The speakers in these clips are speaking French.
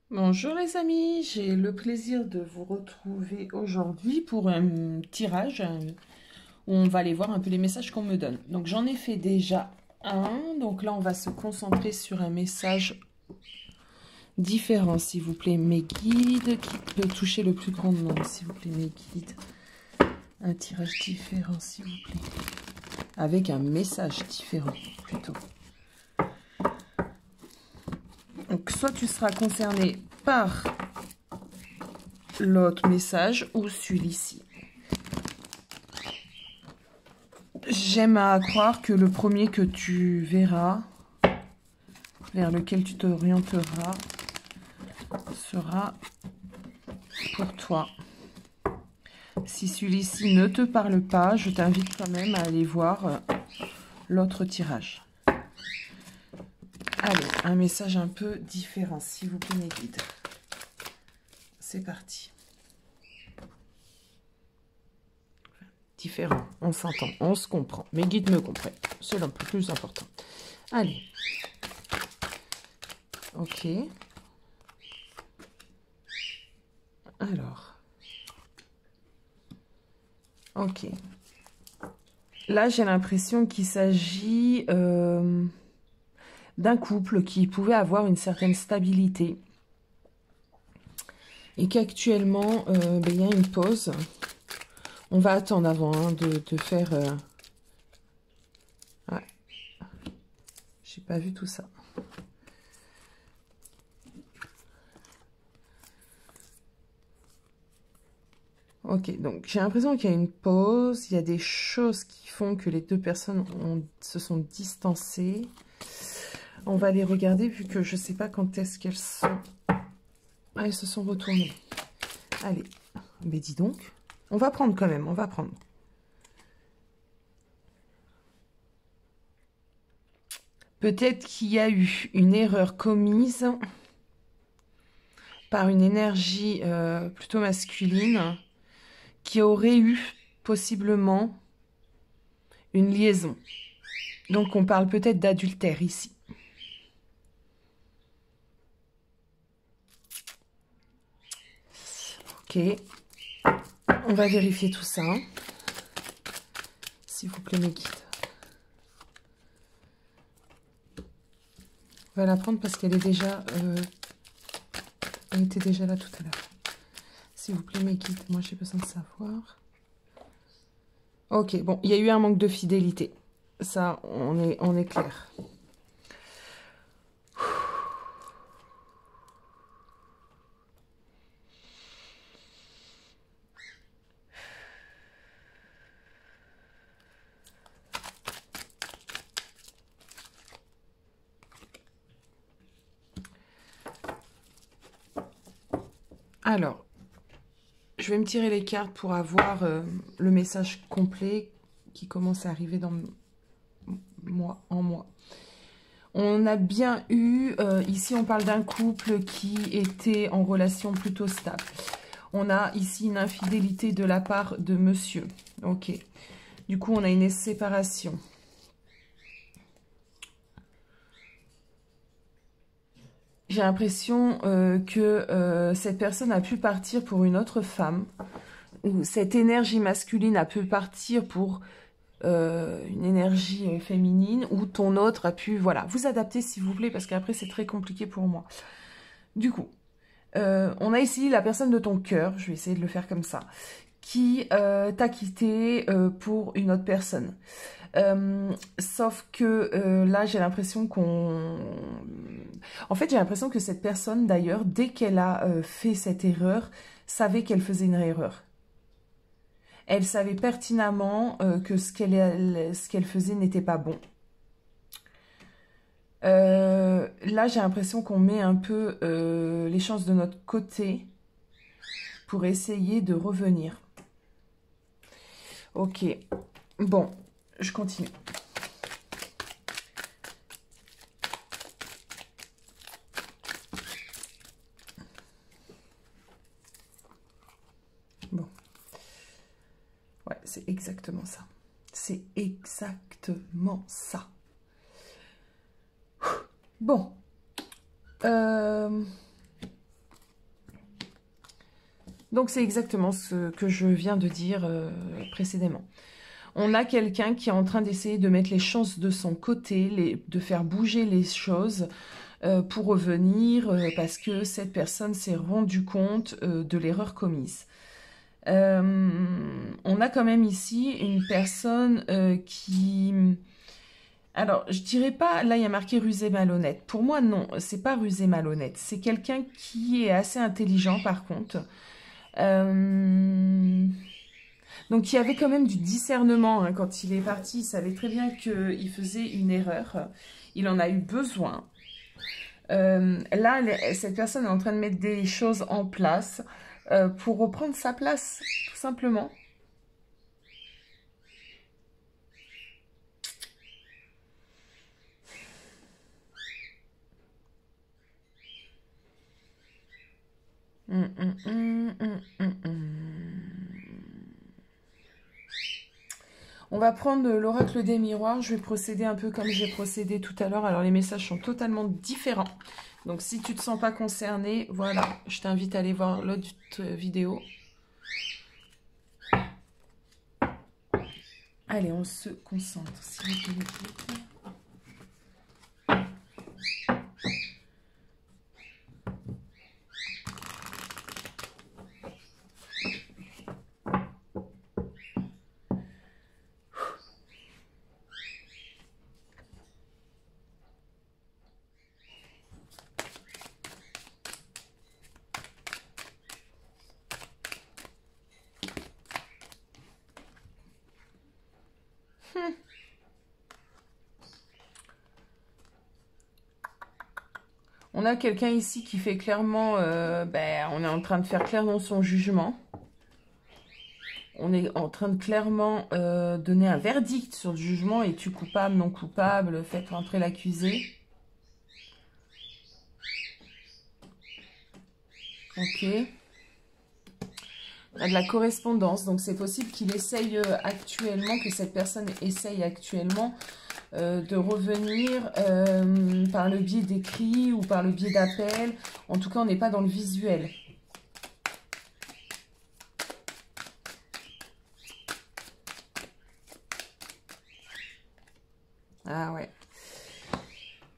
Bonjour les amis, j'ai le plaisir de vous retrouver aujourd'hui pour un tirage où on va aller voir un peu les messages qu'on me donne. Donc j'en ai fait déjà un, donc là on va se concentrer sur un message différent, s'il vous plaît, mes guides, qui peut toucher le plus grand nombre, s'il vous plaît, mes guides. Un tirage différent, s'il vous plaît, avec un message différent plutôt. Donc soit tu seras concerné par l'autre message ou celui-ci. J'aime à croire que le premier que tu verras, vers lequel tu t'orienteras, sera pour toi. Si celui-ci ne te parle pas, je t'invite quand même à aller voir l'autre tirage. Allez, un message un peu différent, s'il vous plaît, mes guides. C'est parti. Différent, on s'entend, on se comprend. Mes guides me comprennent, c'est le plus important. Allez. Ok. Alors. Ok. Là, j'ai l'impression qu'il s'agit d'un couple qui pouvait avoir une certaine stabilité. Et qu'actuellement, il y a une pause. On va attendre avant de faire... Ouais. J'ai pas vu tout ça. Ok, donc j'ai l'impression qu'il y a une pause. Il y a des choses qui font que les deux personnes se sont distancées. On va les regarder vu que je sais pas quand est-ce qu'elles sont... Ah, elles se sont retournées. Allez, mais dis donc. On va prendre quand même, on va prendre. Peut-être qu'il y a eu une erreur commise par une énergie plutôt masculine qui aurait eu possiblement une liaison. Donc on parle peut-être d'adultère ici. Ok. On va vérifier tout ça. S'il vous plaît, mes guides. On va la prendre parce qu'elle est déjà... elle était déjà là tout à l'heure. S'il vous plaît, mes guides. Moi, j'ai besoin de savoir. Ok, bon, il y a eu un manque de fidélité. Ça, on est clair. Alors, je vais me tirer les cartes pour avoir le message complet qui commence à arriver dans en moi. On a bien eu, ici on parle d'un couple qui était en relation plutôt stable. On a ici une infidélité de la part de monsieur. Ok. Du coup, on a une séparation. J'ai l'impression que cette personne a pu partir pour une autre femme. Ou cette énergie masculine a pu partir pour une énergie féminine. Ou ton autre a pu... Voilà, vous adapter s'il vous plaît, parce qu'après c'est très compliqué pour moi. Du coup, on a ici la personne de ton cœur, je vais essayer de le faire comme ça, qui t'a quitté pour une autre personne. Sauf que là, j'ai l'impression qu'on... En fait, j'ai l'impression que cette personne, d'ailleurs, dès qu'elle a fait cette erreur, savait qu'elle faisait une erreur. Elle savait pertinemment que ce qu'elle faisait n'était pas bon. Là, j'ai l'impression qu'on met un peu les chances de notre côté pour essayer de revenir. Ok. Bon, je continue. Bon. Ouais, c'est exactement ça. C'est exactement ça. Bon. Donc c'est exactement ce que je viens de dire précédemment. On a quelqu'un qui est en train d'essayer de mettre les chances de son côté, de faire bouger les choses pour revenir parce que cette personne s'est rendue compte de l'erreur commise. On a quand même ici une personne qui... Alors, je dirais pas, là il y a marqué rusé malhonnête. Pour moi, non, c'est pas rusé malhonnête. C'est quelqu'un qui est assez intelligent par contre. Donc il y avait quand même du discernement hein, quand il est parti. Il savait très bien qu'il faisait une erreur. Il en a eu besoin. Là, cette personne est en train de mettre des choses en place pour reprendre sa place, tout simplement. On va prendre l'oracle des miroirs. Je vais procéder un peu comme j'ai procédé tout à l'heure. Alors, les messages sont totalement différents. Donc, si tu ne te sens pas concerné, voilà, je t'invite à aller voir l'autre vidéo. Allez, on se concentre. S'il vous plaît. On a quelqu'un ici qui fait clairement, on est en train de faire clairement son jugement. On est en train de clairement donner un verdict sur le jugement. Es-tu coupable, non coupable? Faites rentrer l'accusé. Ok. On a de la correspondance. Donc c'est possible qu'il essaye actuellement, que cette personne essaye actuellement de revenir par le biais d'écrits ou par le biais d'appels. En tout cas, on n'est pas dans le visuel. Ah ouais.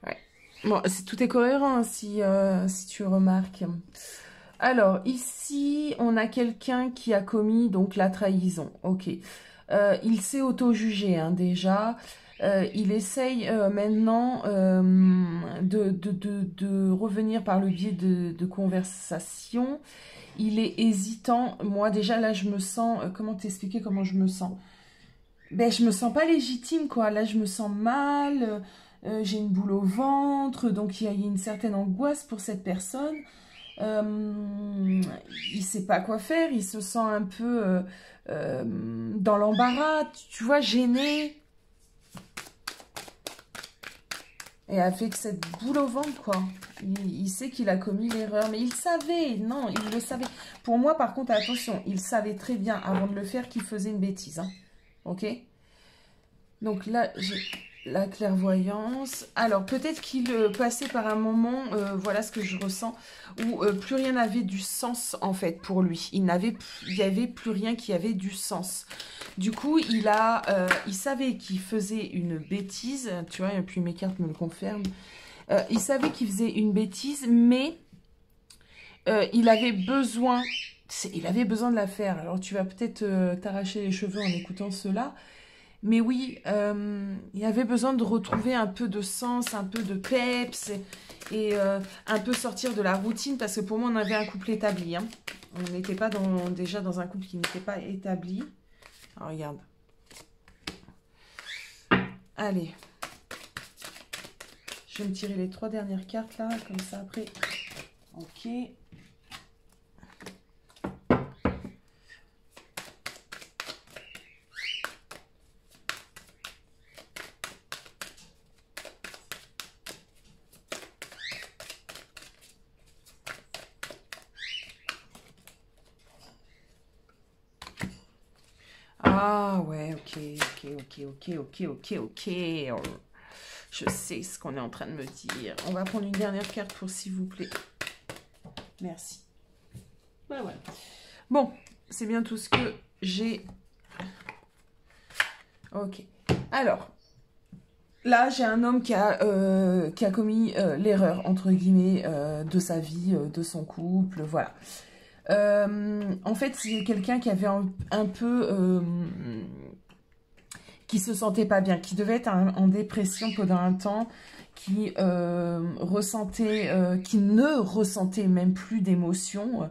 Ouais. Bon, tout est cohérent hein, si tu remarques. Alors, ici, on a quelqu'un qui a commis donc la trahison. Ok. Il s'est auto-jugé hein, déjà. Il essaye maintenant de revenir par le biais de conversation. Il est hésitant. Moi, déjà, là, je me sens... comment t'expliquer comment je me sens? Ben, je me sens pas légitime, quoi. Là, je me sens mal. J'ai une boule au ventre. Donc, il y a une certaine angoisse pour cette personne. Il sait pas quoi faire. Il se sent un peu dans l'embarras. Tu vois, gêné. Et avec cette boule au ventre, quoi. Il sait qu'il a commis l'erreur. Mais il savait. Non, il le savait. Pour moi, par contre, attention. Il savait très bien, avant de le faire, qu'il faisait une bêtise. Hein. Ok? Donc là, j'ai la clairvoyance. Alors, peut-être qu'il passait par un moment, voilà ce que je ressens, où plus rien n'avait du sens, en fait, pour lui. Il y avait plus rien qui avait du sens. Du coup, il savait qu'il faisait une bêtise, tu vois, et puis mes cartes me le confirment. Il savait qu'il faisait une bêtise, mais il avait besoin de la faire. Alors, tu vas peut-être t'arracher les cheveux en écoutant cela. Mais oui, il avait besoin de retrouver un peu de sens, un peu de peps et un peu sortir de la routine parce que pour moi, on avait un couple établi. Hein. On n'était pas déjà dans un couple qui n'était pas établi. Alors, regarde. Allez. Je vais me tirer les 3 dernières cartes là, comme ça après. Ok. Ah ouais, ok. Je sais ce qu'on est en train de me dire. On va prendre une dernière carte pour s'il vous plaît. Merci. Ben voilà. Bon, c'est bien tout ce que j'ai. Ok. Alors, là, j'ai un homme qui a commis l'erreur, entre guillemets, de sa vie, de son couple, voilà. En fait, c'est quelqu'un qui avait un peu... qui se sentait pas bien, qui devait être en dépression pendant un temps, qui qui ne ressentait même plus d'émotions.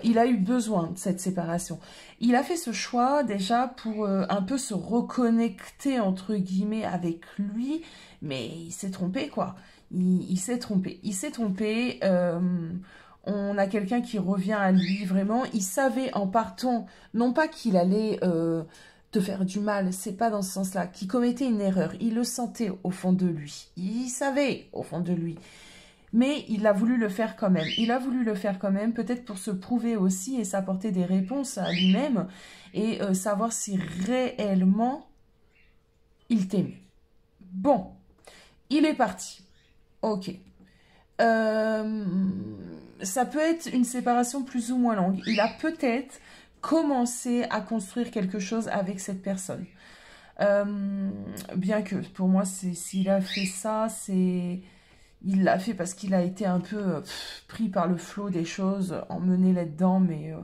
Il a eu besoin de cette séparation. Il a fait ce choix déjà pour un peu se reconnecter entre guillemets avec lui, mais il s'est trompé quoi. Il s'est trompé. Il s'est trompé. On a quelqu'un qui revient à lui vraiment. Il savait en partant, non pas qu'il allait te faire du mal, c'est pas dans ce sens-là, qu'il commettait une erreur. Il le sentait au fond de lui. Il savait au fond de lui. Mais il a voulu le faire quand même. Il a voulu le faire quand même, peut-être pour se prouver aussi et s'apporter des réponses à lui-même et savoir si réellement il t'aimait. Bon, il est parti. Ok. Ça peut être une séparation plus ou moins longue. Il a peut-être commencé à construire quelque chose avec cette personne. Bien que pour moi, s'il a fait ça, c'est... Il l'a fait parce qu'il a été un peu pris par le flot des choses, emmené là-dedans, mais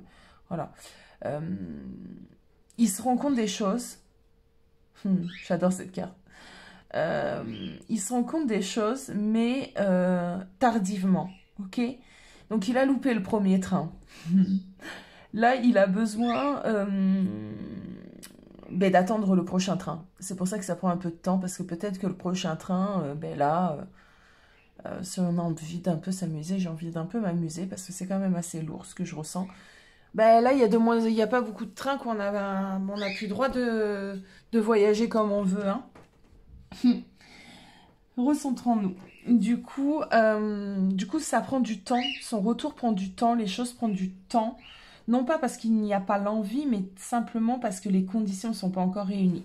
voilà. Euh, il se rend compte des choses. J'adore cette carte. Il se rend compte des choses, mais tardivement, ok? Donc il a loupé le premier train. Là, il a besoin d'attendre le prochain train. C'est pour ça que ça prend un peu de temps, parce que peut-être que le prochain train, si on a envie d'un peu s'amuser, j'ai envie d'un peu m'amuser parce que c'est quand même assez lourd ce que je ressens. Ben là, il y a pas beaucoup de trains qu'on a, on n'a plus le droit de voyager comme on veut. Hein. Recentrons-nous. Du coup, ça prend du temps. Son retour prend du temps. Les choses prennent du temps. Non pas parce qu'il n'y a pas l'envie, mais simplement parce que les conditions ne sont pas encore réunies.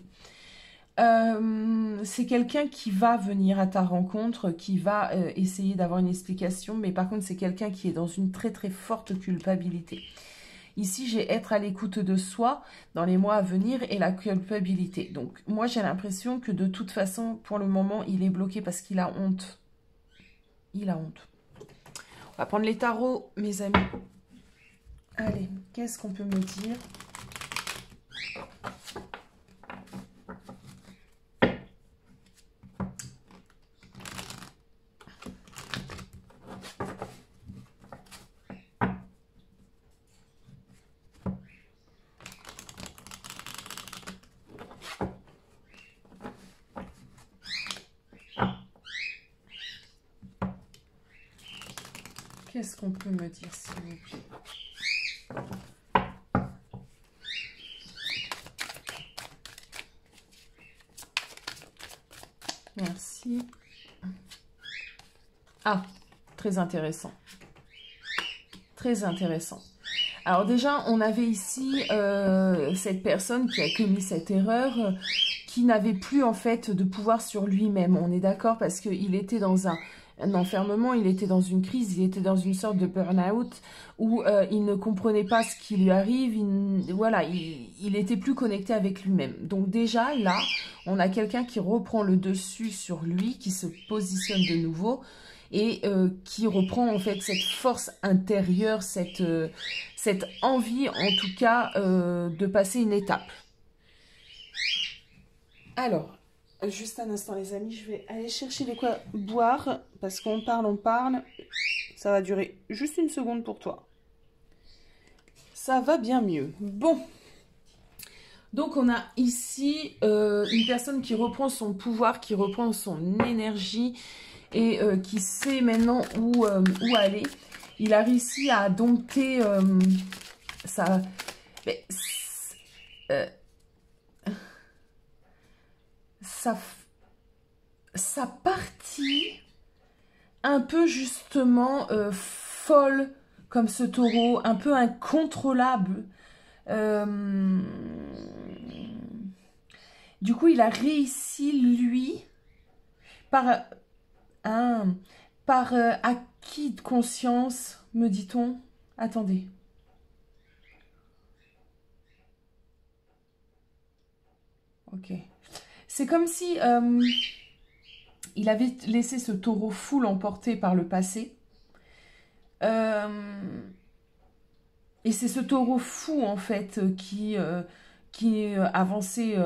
C'est quelqu'un qui va venir à ta rencontre, qui va essayer d'avoir une explication, mais par contre c'est quelqu'un qui est dans une très très forte culpabilité. Ici j'ai être à l'écoute de soi dans les mois à venir et la culpabilité. Donc moi j'ai l'impression que de toute façon pour le moment il est bloqué parce qu'il a honte. Il a honte. On va prendre les tarots mes amis. Allez, qu'est-ce qu'on peut me dire ? Qu'est-ce qu'on peut me dire, s'il vous plaît? Merci. Ah, très intéressant. Très intéressant. Alors déjà, on avait ici cette personne qui a commis cette erreur, qui n'avait plus en fait de pouvoir sur lui-même. On est d'accord parce qu'il était dans un enfermement, il était dans une crise, il était dans une sorte de burn-out où il ne comprenait pas ce qui lui arrive, il était plus connecté avec lui-même. Donc déjà là, on a quelqu'un qui reprend le dessus sur lui, qui se positionne de nouveau et qui reprend en fait cette force intérieure, cette envie en tout cas de passer une étape. Alors, juste un instant les amis, je vais aller chercher de quoi boire, parce qu'on parle, ça va durer juste une seconde pour toi. Ça va bien mieux. Bon, donc on a ici une personne qui reprend son pouvoir, qui reprend son énergie et qui sait maintenant où aller. Il a réussi à dompter sa... sa partie un peu justement folle comme ce taureau, un peu incontrôlable. Du coup, il a réussi, lui, par acquis de conscience, me dit-on. Attendez. ok. C'est comme si il avait laissé ce taureau fou l'emporter par le passé. Et c'est ce taureau fou, en fait, qui avançait,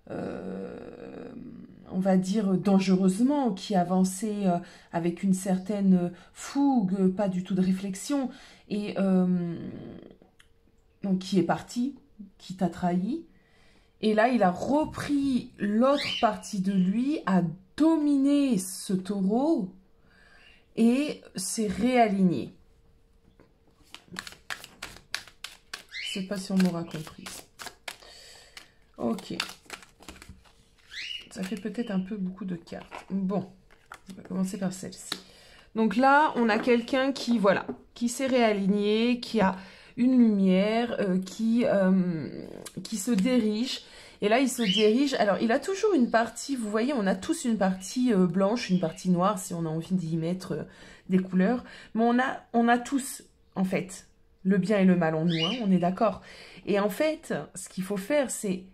on va dire, dangereusement, qui avançait avec une certaine fougue, pas du tout de réflexion, et donc qui est parti, qui t'a trahi. Et là, il a repris l'autre partie de lui, a dominé ce taureau et s'est réaligné. Je sais pas si on m'aura compris. Ok. Ça fait peut-être un peu beaucoup de cartes. Bon, on va commencer par celle-ci. Donc là, on a quelqu'un qui, voilà, qui s'est réaligné, qui a une lumière, qui se dirige. Et là, il se dirige. Alors, il a toujours une partie, vous voyez, on a tous une partie blanche, une partie noire, si on a envie d'y mettre des couleurs. Mais on a tous, en fait, le bien et le mal en nous, hein, on est d'accord. Et en fait, ce qu'il faut faire, c'est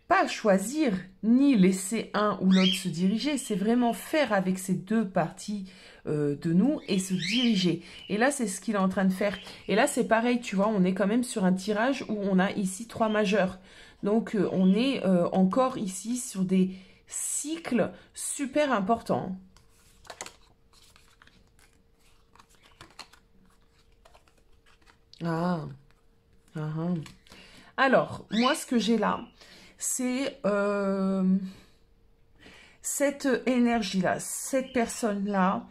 pas choisir, ni laisser un ou l'autre se diriger. C'est vraiment faire avec ces deux parties de nous et se diriger. Et là, c'est ce qu'il est en train de faire. Et là, c'est pareil, tu vois, on est quand même sur un tirage où on a ici 3 majeurs. Donc, on est encore ici sur des cycles super importants. Ah. Alors, moi, ce que j'ai là, c'est cette énergie-là, cette personne-là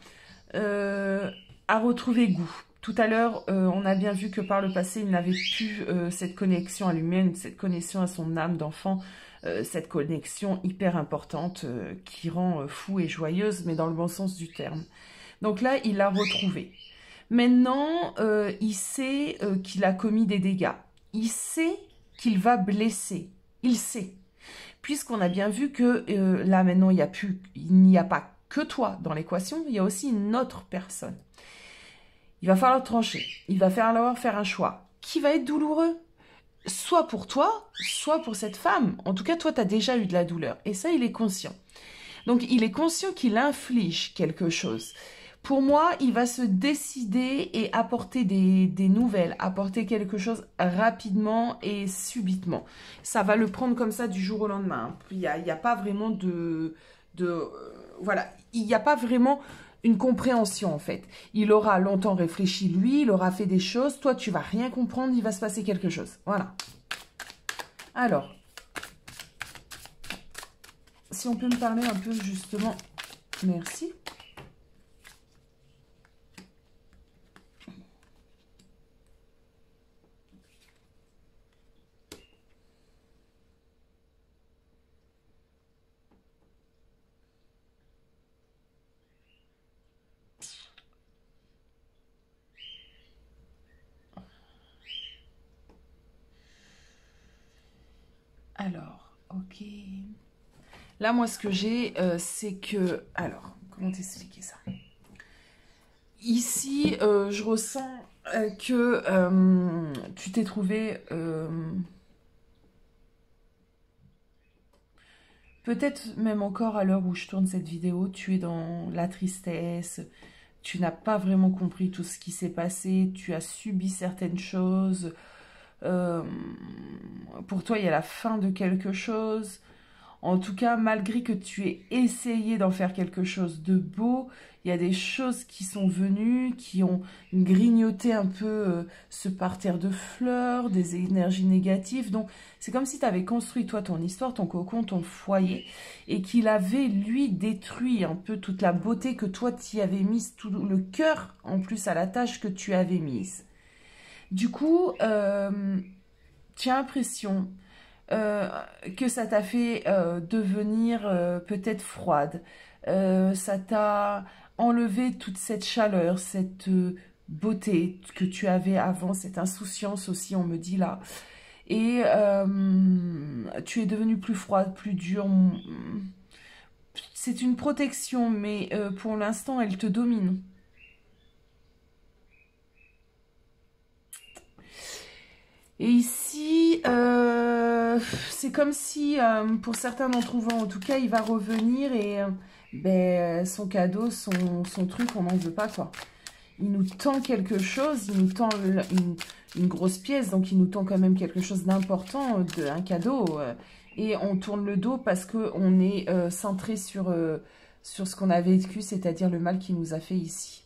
a retrouvé goût. Tout à l'heure, on a bien vu que par le passé, il n'avait plus cette connexion à lui-même, cette connexion à son âme d'enfant, cette connexion hyper importante qui rend fou et joyeuse, mais dans le bon sens du terme. Donc là, il l'a retrouvée. Maintenant, il sait qu'il a commis des dégâts. Il sait qu'il va blesser. Il sait. Puisqu'on a bien vu que là, maintenant, il n'y a pas que toi dans l'équation, il y a aussi une autre personne. Il va falloir trancher. Il va falloir faire un choix qui va être douloureux. Soit pour toi, soit pour cette femme. En tout cas, toi, tu as déjà eu de la douleur. Et ça, il est conscient. Donc, il est conscient qu'il inflige quelque chose. Pour moi, il va se décider et apporter des nouvelles, apporter quelque chose rapidement et subitement. Ça va le prendre comme ça du jour au lendemain. Il n'y a pas vraiment voilà, il n'y a pas vraiment une compréhension en fait. Il aura longtemps réfléchi lui, il aura fait des choses. Toi, tu vas rien comprendre, il va se passer quelque chose. Voilà. Alors, si on peut me parler un peu justement, merci. Alors, ok. Là, moi, ce que j'ai, c'est que... Alors, comment t'expliquer ça? Ici, je ressens que tu t'es trouvé... peut-être même encore à l'heure où je tourne cette vidéo, tu es dans la tristesse, tu n'as pas vraiment compris tout ce qui s'est passé, tu as subi certaines choses... pour toi, il y a la fin de quelque chose. En tout cas, malgré que tu aies essayé d'en faire quelque chose de beau, il y a des choses qui sont venues, qui ont grignoté un peu ce parterre de fleurs, des énergies négatives. Donc, c'est comme si tu avais construit, toi, ton histoire, ton cocon, ton foyer, et qu'il avait, lui, détruit un peu toute la beauté que toi, tu y avais mise, tout le cœur, en plus, à la tâche que tu avais mise. Du coup, tu as l'impression que ça t'a fait devenir peut-être froide. Ça t'a enlevé toute cette chaleur, cette beauté que tu avais avant, cette insouciance aussi, on me dit là. Et tu es devenue plus froide, plus dure. C'est une protection, mais pour l'instant, elle te domine. Et ici, c'est comme si, pour certains d'entre vous, en tout cas, il va revenir et ben, son cadeau, son truc, on n'en veut pas, quoi. Il nous tend quelque chose, il nous tend une grosse pièce, donc il nous tend quand même quelque chose d'important, un cadeau. Et on tourne le dos parce qu'on est centré sur ce qu'on a vécu, c'est-à-dire le mal qu'il nous a fait ici.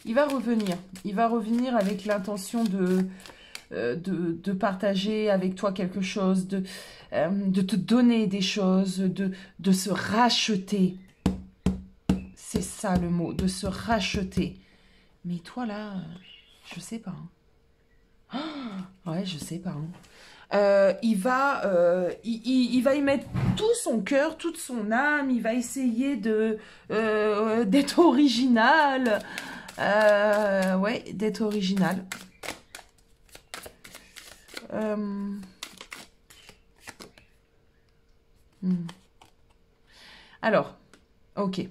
Il va revenir. Il va revenir avec l'intention de partager avec toi quelque chose, de te donner des choses, de se racheter. C'est ça le mot, de se racheter. Mais toi là, je sais pas. Hein. Ouais, je sais pas. Hein. Il va y mettre tout son cœur, toute son âme. Il va essayer d'être original. Ouais, d'être original. Alors, ok,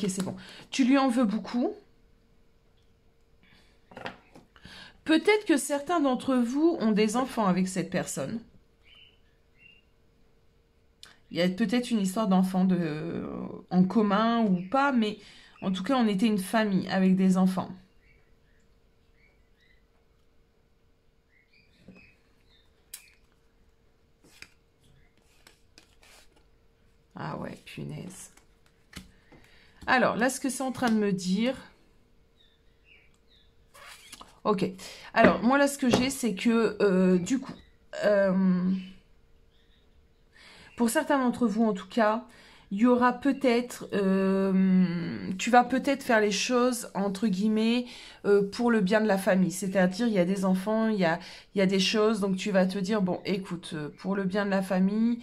c'est bon. Tu lui en veux beaucoup. Peut-être que certains d'entre vous ont des enfants avec cette personne. Il y a peut-être une histoire d'enfants en commun ou pas, mais en tout cas, on était une famille avec des enfants. Ah ouais, punaise. Alors, là, ce que c'est en train de me dire... Ok. Alors, moi, là, ce que j'ai, c'est que, du coup, pour certains d'entre vous, en tout cas, il y aura peut-être... tu vas peut-être faire les choses, entre guillemets, pour le bien de la famille. C'est-à-dire, il y a des enfants, il y a des choses, donc tu vas te dire, bon, écoute, pour le bien de la famille...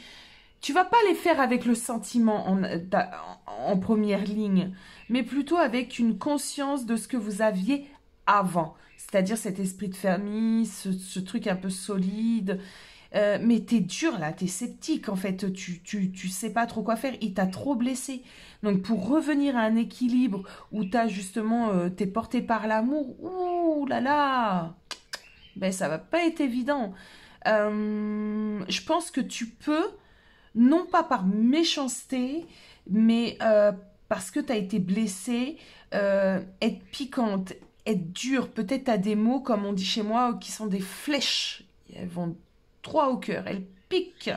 Tu vas pas les faire avec le sentiment en première ligne, mais plutôt avec une conscience de ce que vous aviez avant. C'est-à-dire cet esprit de famille, ce truc un peu solide. Mais t'es dur là, t'es sceptique en fait, tu sais pas trop quoi faire, il t'a trop blessé. Donc pour revenir à un équilibre où t'as justement, t'es porté par l'amour, ouh là là, ben ça va pas être évident. Je pense que tu peux... Non pas par méchanceté, mais parce que tu as été blessée, être piquante, être dure. Peut-être tu as des mots, comme on dit chez moi, qui sont des flèches. Elles vont droit au cœur, elles piquent.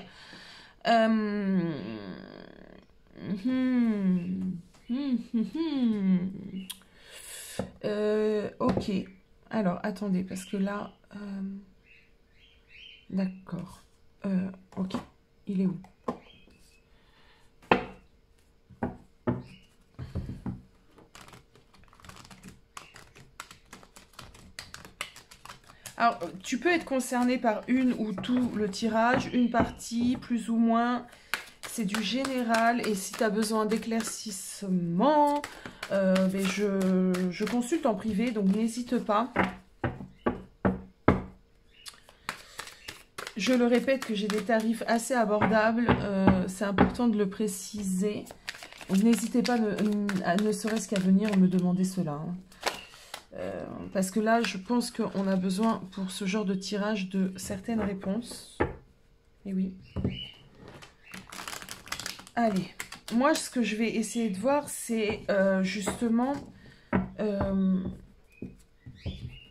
Ok. Alors, attendez, parce que là... D'accord. Ok. Il est où? Alors, tu peux être concerné par une ou tout le tirage, une partie, plus ou moins. C'est du général. Et si tu as besoin d'éclaircissement, ben je consulte en privé, donc n'hésite pas. Je le répète que j'ai des tarifs assez abordables. C'est important de le préciser. Donc n'hésitez pas, ne serait-ce qu'à venir me demander cela. Hein. Parce que là, je pense qu'on a besoin, pour ce genre de tirage, de certaines réponses. Et oui. Allez. Moi, ce que je vais essayer de voir, c'est justement...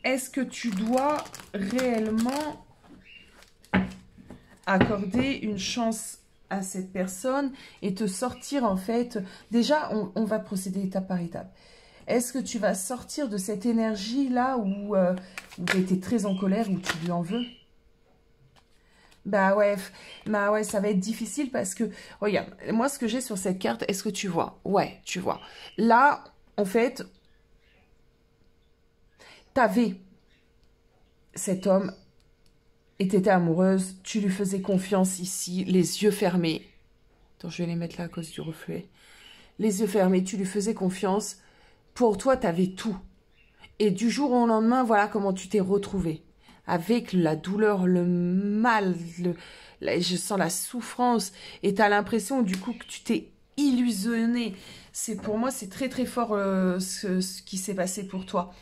est-ce que tu dois réellement accorder une chance à cette personne et te sortir, en fait... Déjà, on va procéder étape par étape. Est-ce que tu vas sortir de cette énergie-là où tu étais très en colère, où tu lui en veux? Bah ouais, ça va être difficile parce que, regarde, moi ce que j'ai sur cette carte, est-ce que tu vois? Ouais, tu vois. Là, en fait, t'avais cet homme et t'étais amoureuse, tu lui faisais confiance ici, les yeux fermés. Attends, je vais les mettre là à cause du reflet. Les yeux fermés, tu lui faisais confiance. Pour toi, tu avais tout. Et du jour au lendemain, voilà comment tu t'es retrouvée. avec la douleur, le mal, je sens la souffrance, et tu as l'impression du coup que tu t'es illusionné. Pour moi, c'est très très fort ce qui s'est passé pour toi.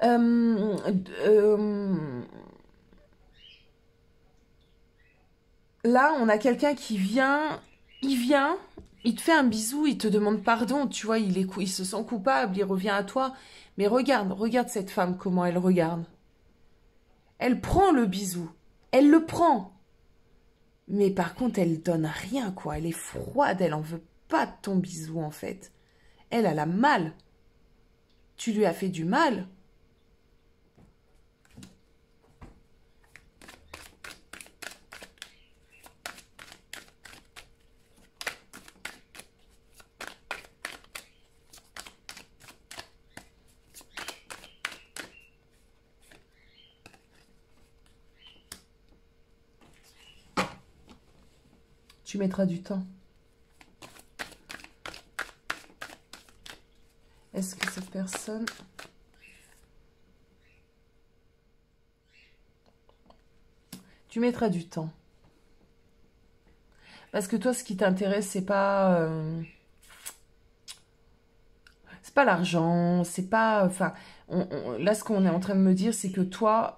Euh, Là, on a quelqu'un qui vient, il te fait un bisou, il te demande pardon, tu vois, il se sent coupable, il revient à toi. Mais regarde cette femme, comment elle regarde. Elle prend le bisou, elle le prend. Mais par contre, elle donne rien, quoi. Elle est froide, elle en veut pas de ton bisou, en fait. Elle a mal. Tu lui as fait du mal. Tu mettras du temps. Est-ce que cette personne... Tu mettras du temps. Parce que toi, ce qui t'intéresse, c'est pas l'argent, c'est pas... Enfin, là, ce qu'on est en train de me dire, c'est que toi,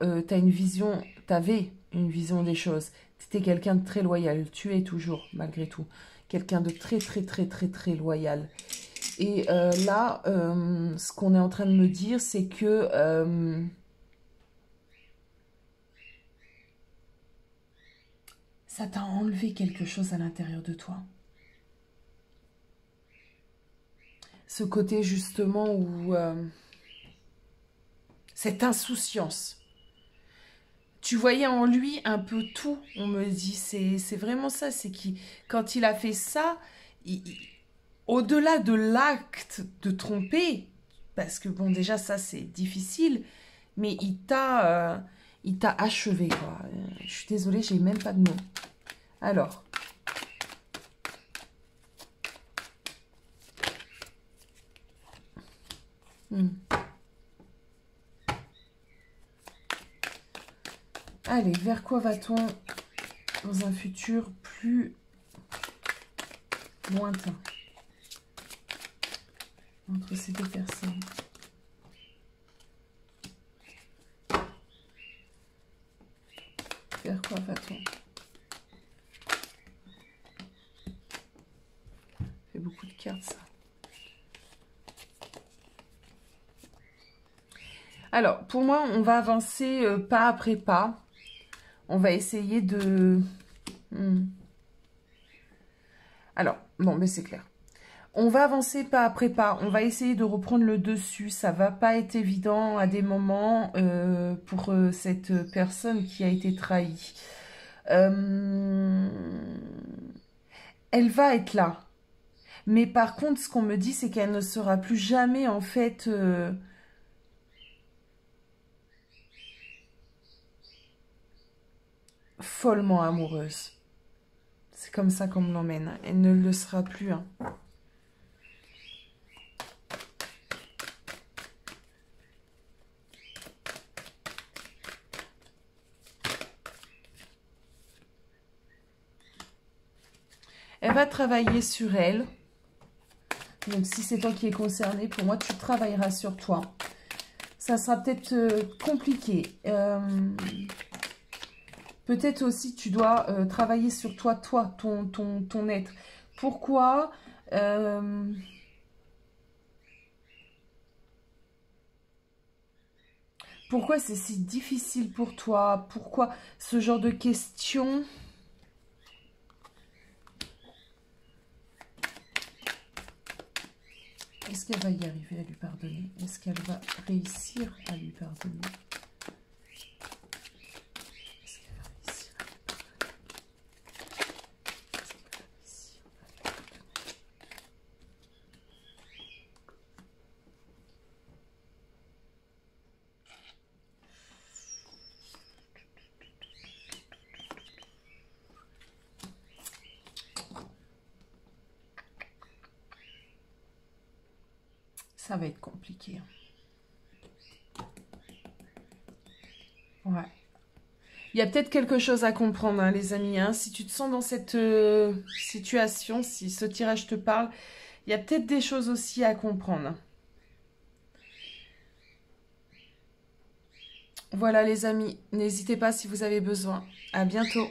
t'avais une vision des choses. Tu étais quelqu'un de très loyal. Tu es toujours, malgré tout, quelqu'un de très, très, très, très, très loyal. Et là, ce qu'on est en train de me dire, c'est que... ça t'a enlevé quelque chose à l'intérieur de toi. Ce côté, justement, où... cette insouciance. Tu voyais en lui un peu tout, on me dit. C'est vraiment ça. C'est qu'il, quand il a fait ça, au-delà de l'acte de tromper, parce que bon, déjà, ça, c'est difficile, mais il t'a achevé, quoi. Je suis désolée, j'ai même pas de mots. Alors. Allez, vers quoi va-t-on dans un futur plus lointain entre ces deux personnes? Vers quoi va-t-on? Fait beaucoup de cartes, ça. Alors, pour moi, on va avancer pas après pas. On va essayer de... Alors, bon, mais c'est clair. On va avancer pas après pas. On va essayer de reprendre le dessus. Ça va pas être évident à des moments pour cette personne qui a été trahie. Elle va être là. Mais par contre, ce qu'on me dit, c'est qu'elle ne sera plus jamais, en fait... follement amoureuse. C'est comme ça qu'on me l'emmène. Elle ne le sera plus. Hein. Elle va travailler sur elle. Donc, si c'est toi qui es concerné, pour moi, tu travailleras sur toi. Ça sera peut-être compliqué. Peut-être aussi, tu dois travailler sur toi, ton être. Pourquoi pourquoi c'est si difficile pour toi? Pourquoi ce genre de questions? Est-ce qu'elle va y arriver à lui pardonner? Est-ce qu'elle va réussir à lui pardonner? Est-ce qu'elle va réussir à lui pardonner? Ça va être compliqué. Ouais. Il y a peut-être quelque chose à comprendre, hein, les amis. Hein. Si tu te sens dans cette situation, si ce tirage te parle, il y a peut-être des choses aussi à comprendre. Voilà, les amis. N'hésitez pas si vous avez besoin. À bientôt.